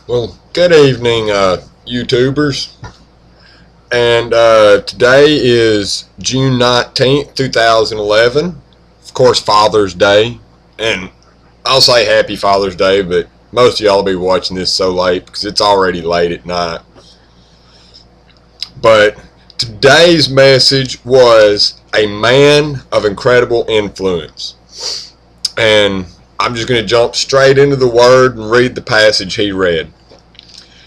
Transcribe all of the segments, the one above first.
Well, good evening, YouTubers. And today is June 19th, 2011. Of course, Father's Day. And I'll say Happy Father's Day, but most of y'all will be watching this so late because it's already late at night. But today's message was a man of incredible influence. And I'm just going to jump straight into the Word and read the passage he read.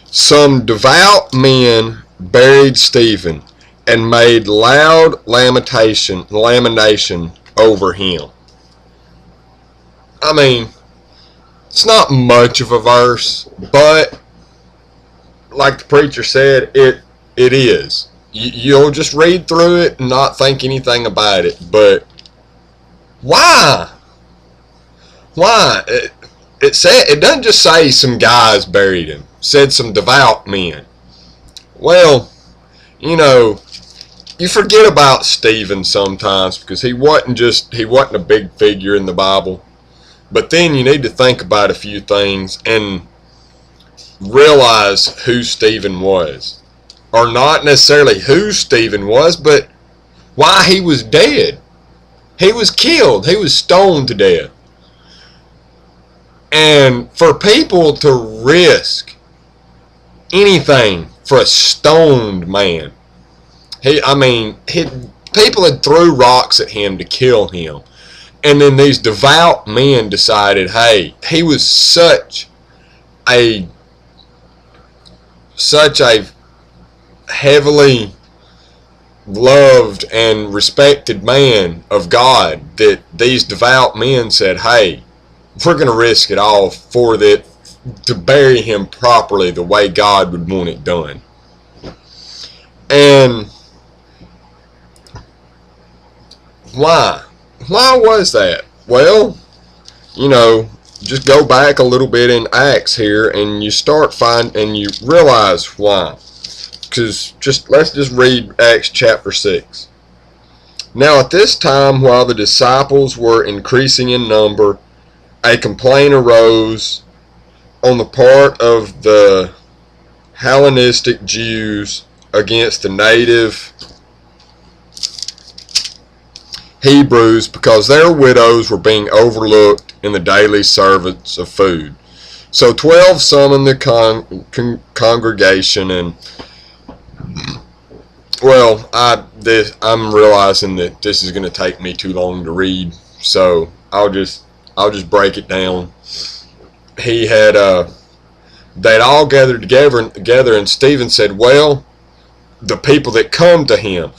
Some devout men buried Stephen and made loud lamentation over him. I mean, it's not much of a verse, but like the preacher said, it is. You'll just read through it and not think anything about it. But why? Why? It doesn't just say some guys buried him. It said some devout men. Well, you forget about Stephen sometimes because he wasn't a big figure in the Bible. But then you need to think about a few things and realize who Stephen was. Or not necessarily who Stephen was, but why he was dead. He was killed. He was stoned to death. And for people to risk anything for a stoned man, people had threw rocks at him to kill him. And then these devout men decided, hey, he was such a heavily loved and respected man of God that these devout men said, hey, we're going to risk it all for that, to bury him properly the way God would want it done. And why? Why was that? Well, just go back a little bit in Acts here and you realize why. Because let's just read Acts chapter 6. Now at this time, while the disciples were increasing in number, a complaint arose on the part of the Hellenistic Jews against the native Hebrews because their widows were being overlooked in the daily service of food. So 12 summoned the congregation, and well, I'm realizing that this is going to take me too long to read, so I'll just break it down. They'd all gathered together, and Stephen said, well, the people that come to him,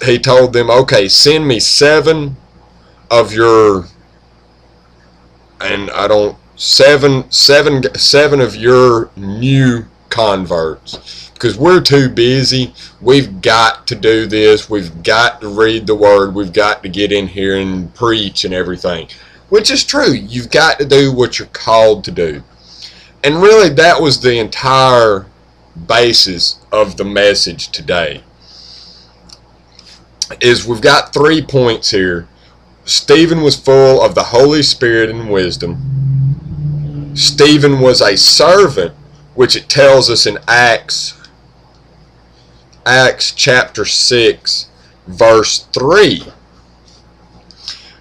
he told them, okay, send me seven of your new converts, because we're too busy. We've got to do this. We've got to read the Word. We've got to get in here and preach and everything. Which is true. You've got to do what you're called to do. And really, that was the entire basis of the message today. We've got 3 points here. Stephen was full of the Holy Spirit and wisdom. Stephen was a servant, which it tells us in Acts chapter 6, verse 3.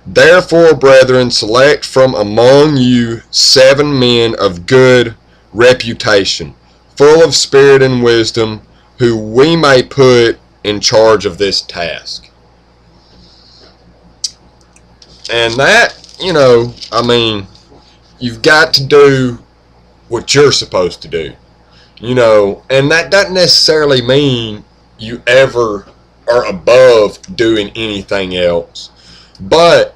Therefore, brethren, select from among you 7 men of good reputation, full of spirit and wisdom, who we may put in charge of this task. And that, you've got to do what you're supposed to do. And that doesn't necessarily mean you ever are above doing anything else. But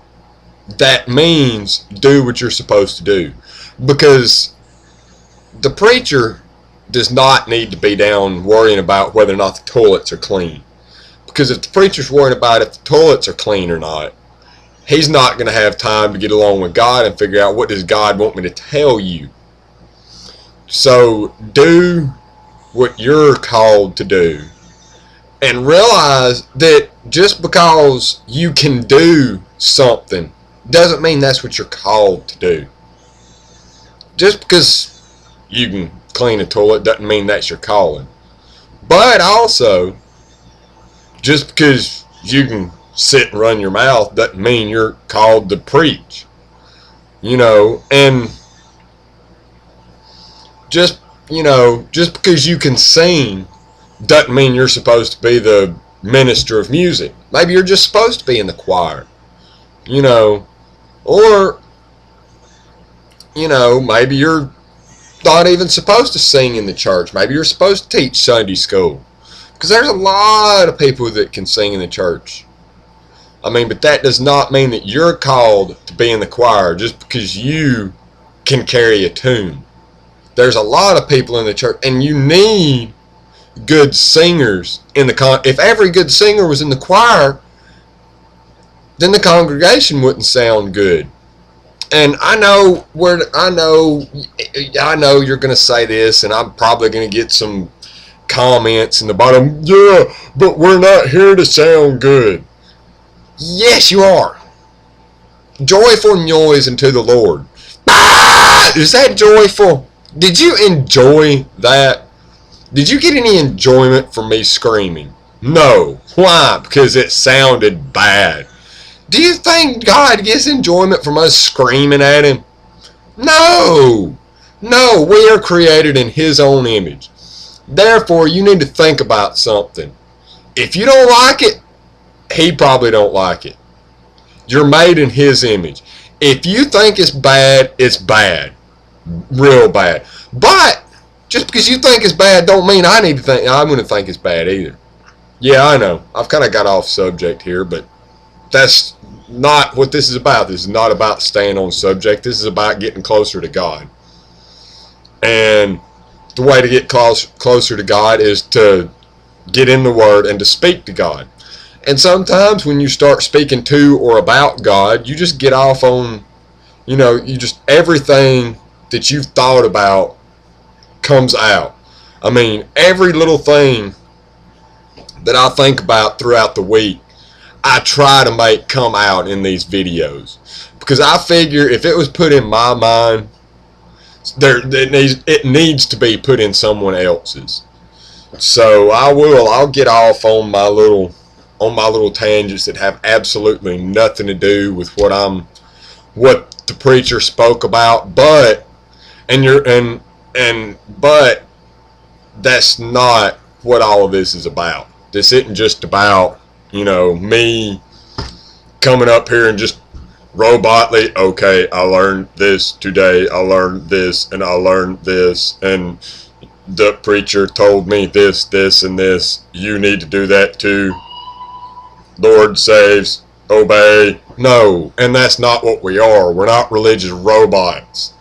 that means do what you're supposed to do. Because the preacher does not need to be down worrying about whether or not the toilets are clean. Because if the preacher's worrying about if the toilets are clean or not, he's not going to have time to get along with God and figure out, what does God want me to tell you? So do what you're called to do. And realize that just because you can do something doesn't mean that's what you're called to do. Just because you can clean a toilet doesn't mean that's your calling. But also, just because you can sit and run your mouth doesn't mean you're called to preach. And just because you can sing doesn't mean you're supposed to be the minister of music. Maybe you're just supposed to be in the choir. Or maybe you're not even supposed to sing in the church. Maybe you're supposed to teach Sunday school. Because there's a lot of people that can sing in the church. But that does not mean that you're called to be in the choir just because you can carry a tune. There's a lot of people in the church, and you need good singers in the if every good singer was in the choir, then the congregation wouldn't sound good. And I know you're going to say this, and I'm probably going to get some comments in the bottom. Yeah, but we're not here to sound good. Yes, you are. Joyful noise unto the Lord. Ah! Is that joyful? Did you enjoy that? Did you get any enjoyment from me screaming? No. Why? Because it sounded bad. Do you think God gets enjoyment from us screaming at Him? No. No, we are created in His own image. Therefore, you need to think about something. If you don't like it, He probably don't like it. You're made in His image. If you think it's bad, it's bad. Real bad. But just because you think it's bad don't mean I'm going to think it's bad either. Yeah, I know. I've kind of got off subject here, but that's not what this is about. This is not about staying on subject. This is about getting closer to God. And the way to get closer to God is to get in the Word and to speak to God. And sometimes when you start speaking to or about God, you just get off on, everything that you've thought about comes out. Every little thing that I think about throughout the week, I try to make come out in these videos. Because I figure if it was put in my mind, it needs to be put in someone else's. So I'll get off on my little tangents that have absolutely nothing to do with what the preacher spoke about, but that's not what all of this is about. This isn't just about me coming up here and just robotly, okay, I learned this today, I learned this, and I learned this, and the preacher told me this, this, and this. You need to do that too. Lord saves, obey. No, and that's not what we are. We're not religious robots.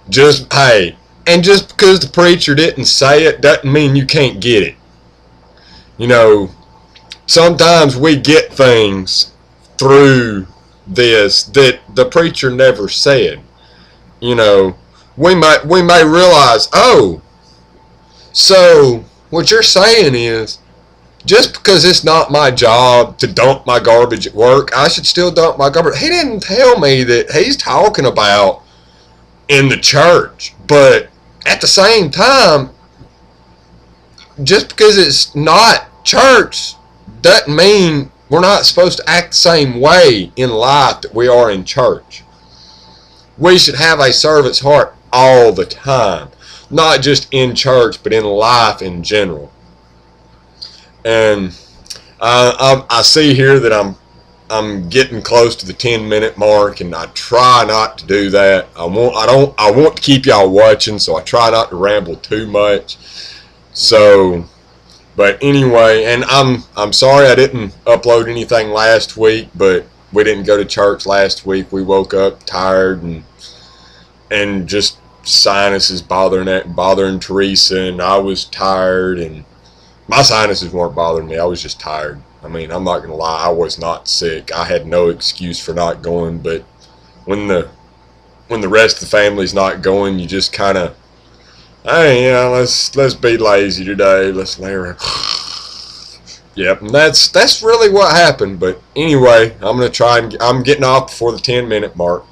Just because the preacher didn't say it doesn't mean you can't get it. Sometimes we get things through this that the preacher never said. We may realize, oh, so what you're saying is, just because it's not my job to dump my garbage at work, I should still dump my garbage. He didn't tell me that he's talking about in the church. But at the same time, just because it's not church doesn't mean we're not supposed to act the same way in life that we are in church. We should have a servant's heart all the time. Not just in church, but in life in general. And I see here that I'm getting close to the 10-minute mark, and I try not to do that. I want to keep y'all watching, so I try not to ramble too much. So, but anyway, and I'm sorry I didn't upload anything last week, but we didn't go to church last week. We woke up tired and just sinuses bothering Teresa, and I was tired, and my sinuses weren't bothering me. I was just tired. I'm not going to lie. I was not sick. I had no excuse for not going, but when the rest of the family's not going, you just kind of, hey, let's be lazy today. Let's lay around. Yep, and that's really what happened. But anyway, I'm going to try and I'm getting off before the 10-minute mark.